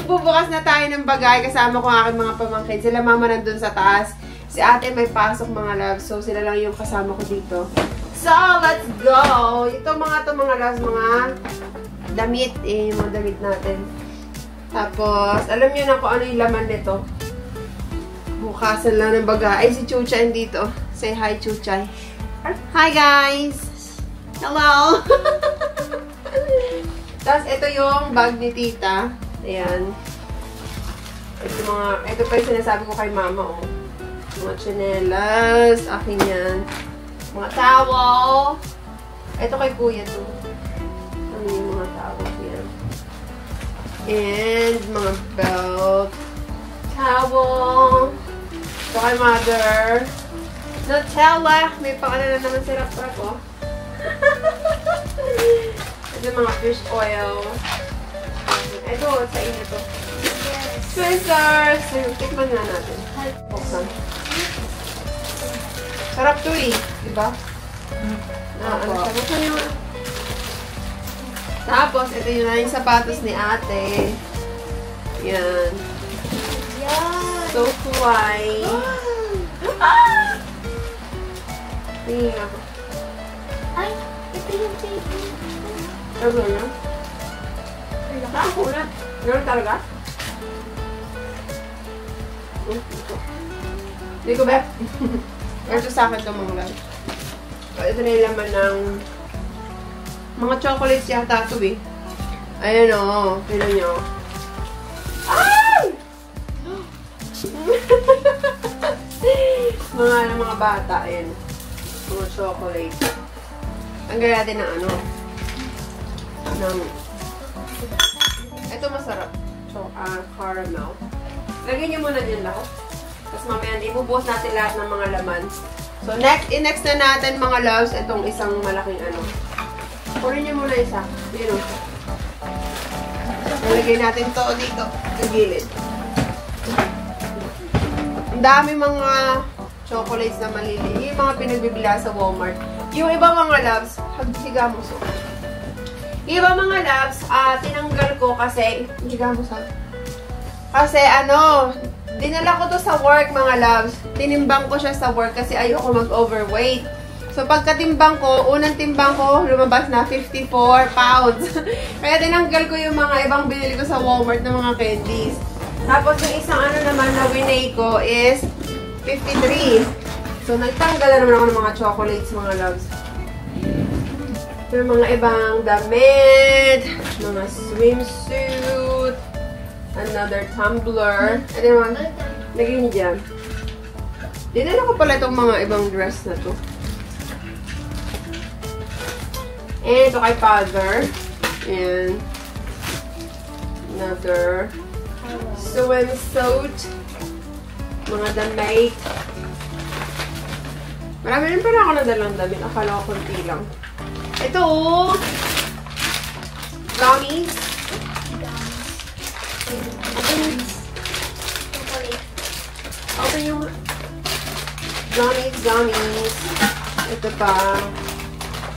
Bubukas na tayo ng bagay kasama ko ang aking mga pamangkin. Sila mama nandun sa taas. Si ate may pasok mga loves. So sila lang yung kasama ko dito. So let's go! Ito mga loves, mga damit. Yung mga damit natin. Tapos, alam nyo na kung ano yung laman nito. Bukasan lang ng bagay. Ay, si Chuchay dito. Say hi, Chuchay. Hi guys! Hello! Tapos, ito yung bag ni tita. Ayan. Ito pa yung sinasabi ko kay mama, oh. Mga tsinelas. Akin yan. Mga towel. Ito kay kuya to. Ano yung mga towel yan? And, mga belt. Towel. Ito kay mother. Nutella. May pangalan na naman si Rap-Rap, oh. Ito mga fish oil. Ito, sa inyo to. Scissors! Tikman nga natin. Buksan. Sarap to eh. Diba? Ano siya? Buksan nyo. Tapos, ito yun na yung sapatos ni ate. Yan. So, kuway. Tingin ako. Ay, ito yung baby. Ano yun? Nakakulat. Ganun talaga? Hindi ko ba? Ito sa akin ito mga guys. Ito na yung laman ng mga chocolates yata ito eh. Ayan o. Tignan nyo. Ay! mga bata. Ayan. Mga chocolates. Tanggalin natin ng ano. Ito masarap. So, caramel. Lagyan nyo muna dyan lahat. Tapos mamaya, ibubuhos natin lahat ng mga laman. So, next na natin mga loves, itong isang malaking ano. Kunin nyo muna isa. Yun o. Nalagay natin to dito. Sa gilid. Ang dami mga chocolates na maliliit. Yung mga pinagbibila sa Walmart. Yung iba mga loves, hagsiga mo so. Iba mga loves, tinanggal ko kasi, kasi ano, dinala ko to sa work mga loves. Tinimbang ko siya sa work kasi ayoko mag-overweight. So pagkatimbang ko, unang timbang ko, lumabas na 54 pounds. Kaya tinanggal ko yung mga ibang binili ko sa Walmart ng mga candies. Tapos yung isang ano naman na winay ko is 53. So nagtanggal na naman ako ng mga chocolates mga loves. Yung mga ibang damit, mga swimsuit, another tumbler. Ano naman, lagyan dyan. Dinala ko pala itong mga ibang dress na to. And ito kay father. And another swimsuit. Mga damit. Marami rin pala ako nadalang damit. Akala ko konti lang. Ito, gummies. Open yung gummies. Ito pa.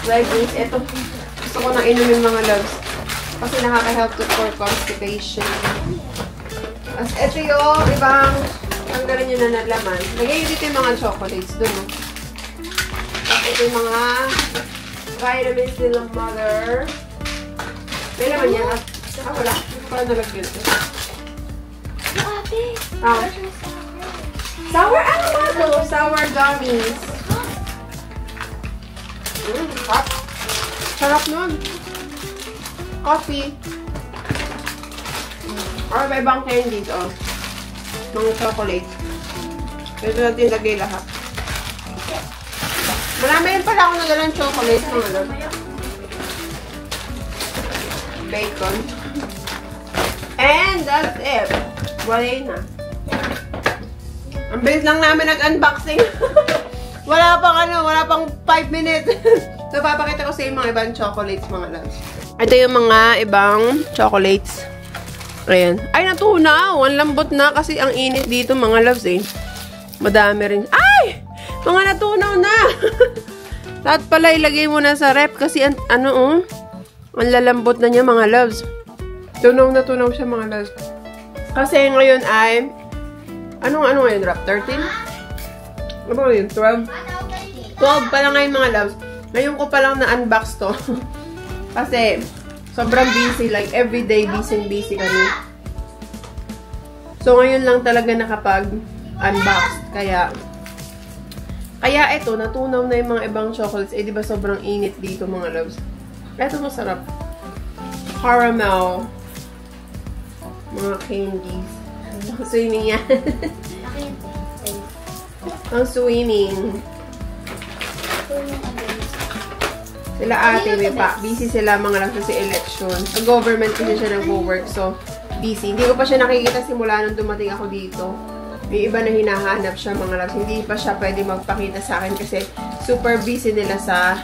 Leggings. Ito, gusto ko na inumin mga loves. Kasi nakaka-help to for constipation. As ito yung ibang tanggalin nyo na nalaman. Lagay dito yung mga chocolates dun. Ito yung mga vitamins nilang mother. May laman yan. Wala. Hindi ko pala nalagyan ito. Sour? Ano ba ito? Sour gummies. Hot. Sarap nun. Coffee. Or may ibang candies, oh. Mga chocolate. Ito natin lagay lahat. Marami rin pala ako nagalang chocolate. Bacon. And that's it. Wala na. Ang bilis lang namin nag-unboxing. Wala pang 5 minutes. So, papakita ko sa yung mga ibang chocolates, mga loves. Ito yung mga ibang chocolates. Ayan. Ay, natunaw. Ang lambot na kasi ang init dito, mga loves, eh. Madami rin. Ay! Mga natunaw na! Lahat pala ilagay mo na sa rep kasi ang lalambot na niya, mga loves. Tunaw na tunaw siya mga loves. Kasi ngayon ay, ano ngayon, Rap? 13? Ano ba yun? 12? 12 pa lang ngayon mga loves. Ngayon ko pa lang na-unbox to. Kasi, sobrang busy. Like, everyday busy kami. So, ngayon lang talaga nakapag-unbox. Kaya ito, natunaw na yung mga ibang chocolates. Eh, di ba sobrang init dito mga loves? Ito masarap. Caramel. Mga candies. Ang swimming yan. Ang swimming. Sila ate, may pa. Busy sila mga lang sa election. Sa government kasi siya nag-work. So, busy. Hindi ko pa siya nakikita simula nung dumating ako dito. May iba na hinahanap siya mga loves. Hindi pa siya pwede magpakita sa akin kasi super busy nila sa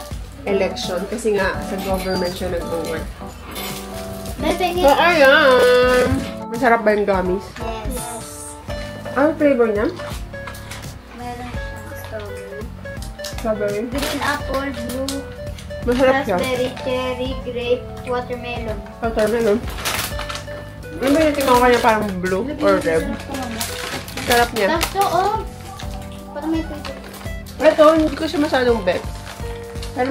election. Kasi nga, sa government siya nag-work. So, ayan. Masarap ba yung gummies? Yes. Ano flavor niya? Meron siyang strawberry. Strawberry. Green apple, blue, Masarap siya. raspberry, cherry, grape, watermelon. Watermelon. Ano ba yung tingnan ko kanya parang blue or red? Sarap niya. Tapos to, oh. Parang may pwede. Ito, hindi ko siya masyadong bet. Pero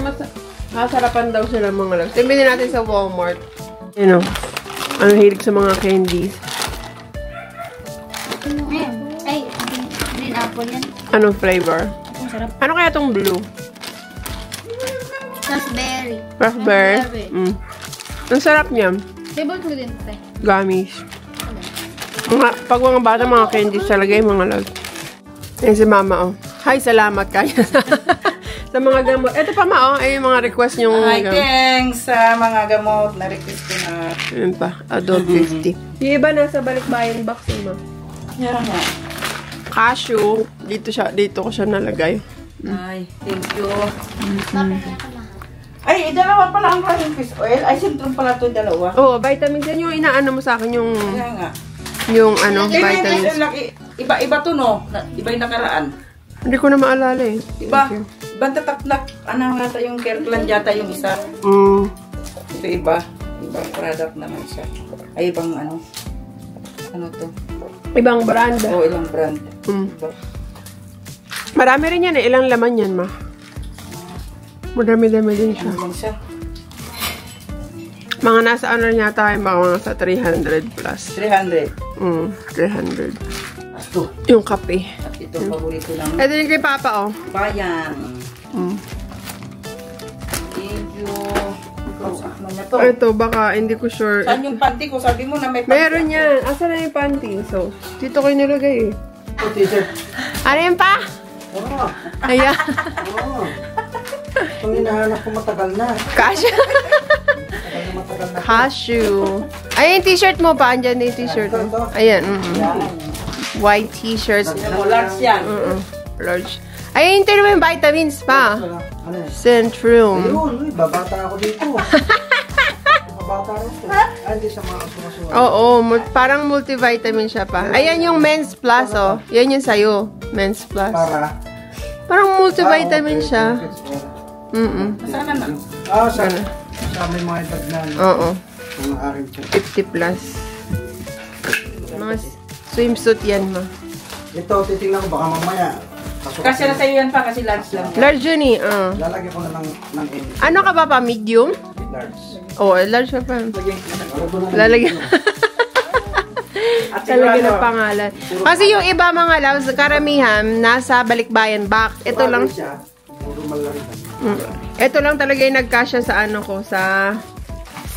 masarapan daw sila mga loves. Tingnan natin sa Walmart. You know, ano hilig sa mga candies. Ay, green apple yan. Anong flavor? Ang sarap. Ano kaya tong blue? Raspberry. Raspberry? Mm. Ang sarap niya. Favorite ko din, pre. Gummies. Pag mga bata, mga candies talaga yung mga loves. Ayan si mama, oh. Hi, salamat kaya. Sa mga gamot. Ito pa ma, oh. Ay, yung mga request yung... Hi, thanks sa mga gamot na request ko na. Ayan pa. Adult 50. Yung iba nasa balikbayan box, ma. Yan nga. Cashew. Dito ko siya nalagay. Ay, thank you. Bakit kaya ka mahal? Ay, dalawa pala ang klaseng fish oil. Ay, sintron pala ito, dalawa. Oo, vitamins yan. Yung inaano mo sa akin, yung... Kaya nga. Yung ano, Kaya yung fish vitamins. oil, iba-iba to, no? Iba yung nakaraan. Hindi ko na maalala eh. Iba. Ibang tatak-nak. Ano nga ito yung Kirkland yata yung isa. Ito iba. Ibang product naman siya. Ay, ibang ano. Ano to? Ibang brand. Oo, ilang brand. Iba. Marami rin yan eh. Ilang laman yan, ma? Madami-dami din siya. Ano lang siya? Mga nasa ano rin yata yung mga sa 300 plus. 300. 300. Asto. Yung kape. At ito, paborito lang. Ito yung kay Papa, oh. Bayan. Thank you. Ano na to? Ito, baka, hindi ko sure. Saan yung panty ko? Sabi mo na may panty. Meron yan. Asa na yung panty? So, dito ko nilagay eh. Oh, t-shirt. Ano yun pa? Oo. Ayan. Oo. Itong hinahanap ko matagal na. Cashew. Matagal na. Cashew. Ay, yung t-shirt mo pa. Andyan na yung t-shirt mo. Ayan. White t-shirts. Ano mo, large yan. Large. Ay, hintayin mo yung vitamins pa. Ano yan? Centrum. Ayun, babata ako dito. Babata rin ito. Ay, hindi sa mga sumasuha. Oo, parang multivitamin siya pa. Ayan yung Men's Plus, oh. Yan yung sa'yo. Men's Plus. Parang multivitamin siya. Sana na. Sa may mga edad na. Oo. Mga akin siya. 50 plus. Mga swimsuit yan, ma. Ito, titingnan ko baka mamaya. Kasi na sa'yo yan pa, kasi large lang. Large yun eh. Lalagyan ko na ng M. Ano ka ba pa? Medium? Large. Oo, large ka pa. Lalagyan. Talaga ng pangalan. Kasi yung iba mga loves, karamihan, nasa balikbayan box. Ito lang. Ito lang talaga yung nagkasya sa ano ko, sa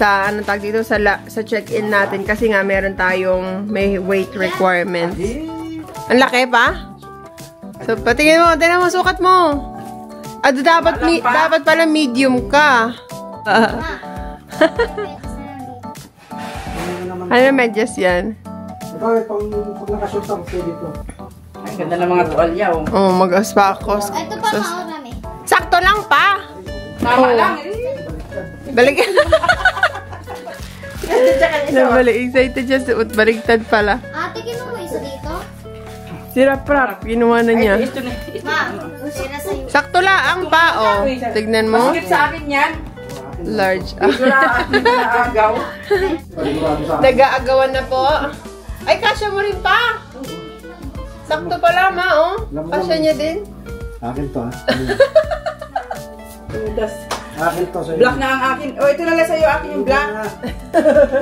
anong tag dito, sa check-in natin. Kasi nga, meron tayong may weight requirements. Ang laki pa? So, patingin mo, tingnan mo, sukat mo. Dapat pala medium ka. Ano medyas yan? Bakit pag nakashoot ako dito? Ang ganda ng mga tuwalya, oh. Oh, mag-aspakos. Ito pa maurami. Sakto lang pa. Tama lang, Balik. Nabalik. Excited siya suot. Baliktad pala. Ate, kinuha mo isa dito? Sira prop. Ginawa na niya. Ito na. Ma, sira sa'yo. Sakto lang pa, oh. Tignan mo. Masikip sa akin yan. Large. Ito na naagaw. Panigurado sa akin. Nag-aagawan na po. Ay, kasya mo rin pa. Sakto pala, ma, oh. Kasya niya din. Akin to, ha? Das. Akin to sa'yo. Black na ang akin. Oh, ito na lang sa'yo. Akin yung black.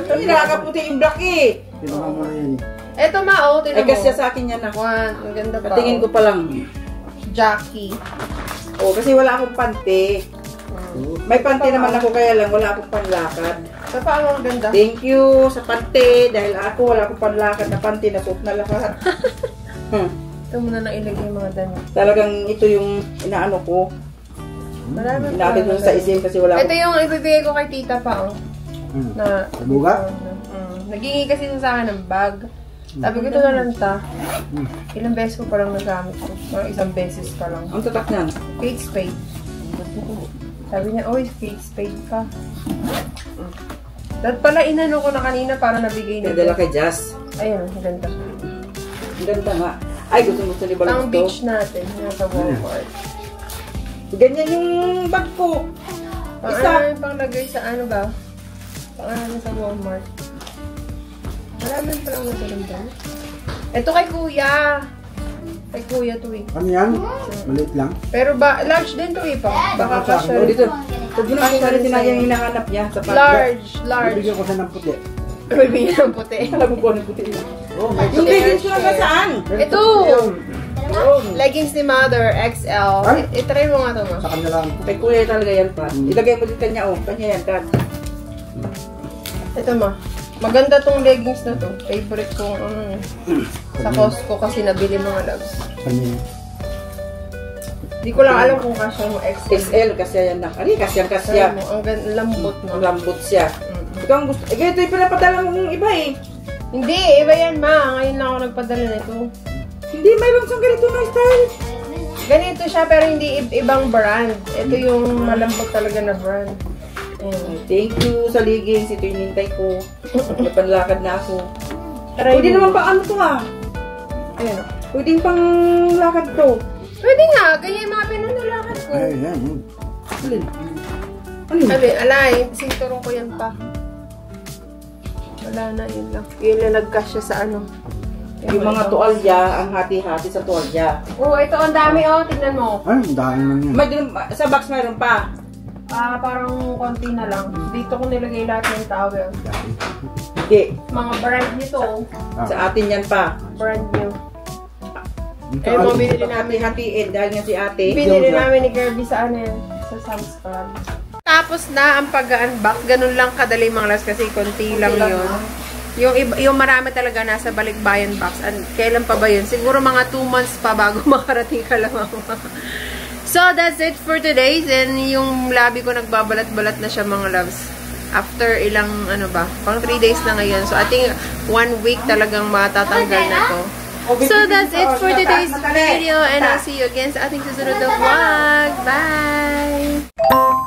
Hindi nakakaputi yung black eh. Tinuha mo na yan eh. Eto, ma, oh. Ay, Tinan mo. kasi sa akin yan ako. One. Ang ganda pa. Patingin ko pa lang. Jackie. Oh, kasi wala akong pante. May pante naman ako kaya lang wala akong panlakad. Sa pa ang ganda. Thank you sa pante. Dahil ako wala akong panlakad na pante. Nasuot na lahat. Ito muna lang ilagay yung mga damit. Talagang ito yung inaano ko. Marami pa. Inakit ko sa isim kasi wala Ito akong... yung ibibigay ko kay tita pa, oh. Na, Buga? Nagingi kasi sa akin ng bag. Sabi ko, ito na lang ta. Ilang beses ko pa lang nagamit ko. Mga isang beses pa lang. Ang tatak niyan. Kate Spade. Sabi niya, oy, Kate Spade ka. Dahil pala inano ko na kanina para nabigay na. Nadala kay Jazz. Ayun, ang ganda. Ang ganda nga. Ay, gusto ni Balong Pang to. beach natin, nasa Walmart. Ganyan yung bag ko. Pang Isa. ano yung panglagay sa ano ba? Pang ano sa Walmart. Marami pa lang nasa. Ito kay kuya. Kay kuya to eh. Ano yan? Maliit lang. Pero ba, large din to eh pa. Baka Baka kasya Oh, rin. dito. Pag ginagawa ko rin sinabi yung hinahanap niya sa pag. Large, large. Bibigyan ko siya ng puti. Bibigyan ng puti. Alam mo ko ano puti yun. Oh, may Yung leggings ko na saan? Ito! Leggings ni Mother, XL. Ay? I-try mo nga ito, ma. Sa kanya lang. Kay kuya talaga yan pa. Ilagay mo din kanya oh. Kanya yan kan. Ito, ma. Maganda tong leggings na to. Favorite kong sa Costco kasi nabili mga loves. Kanya. Di ko lang alam kung kasya mo XL. XL kasi yan na. Ari, kasi yan kasi yan. Ang lambot mo. Ang lambot siya. Ikaw ang gusto. Eh, ganito yung pinapadala mo ng iba eh. Hindi, iba yan, ma. Ngayon lang ako nagpadala nito. Hindi, mayroon siyang ganito na style. Ganito siya pero hindi ibang brand. Ito yung malambot talaga na brand. Ayan. Thank you sa leggings. Ito yung hintay ko. May panlakad na ako. Try Pwede mo. naman pang ano to ah. Ayan. Pwede pang lakad to. Pwede nga, ganyan yung mga pinanulakan ko. Ay, yan. Alin? Alin? Alay, sinturong ko yan pa. Wala na, yun lang. Yun lang nagkasya sa ano. Yung mga tuwalya, ang hati-hati sa tuwalya. Oh, ito ang dami oh, tignan mo. Ay, ang dami lang yan. May dun- sa box mayroon pa. Parang konti na lang. Dito ko nilagay lahat ng towel. Hindi. Mga brand nito, Sa atin yan pa. brand new. Ito, Eh, ano? mabili namin. Hati-hatiin dahil nga si ate. Binili namin ni Kirby sa ano yan, sa Sam's Club. Tapos na ang pag-unbox. Ganun lang kadali mga las kasi konti lang yun. Yung marami talaga nasa balikbayan box. Kailan pa ba yun? Siguro mga 2 months pa bago makarating ka lang ako. So, that's it for today. And yung labi ko nagbabalat-balat na siya mga loves. After ilang, ano ba, pang 3 days na ngayon. So, I think 1 week talagang matatanggal na to. So, that's it for today's video. And I'll see you again sa ating susunod na vlog. Bye!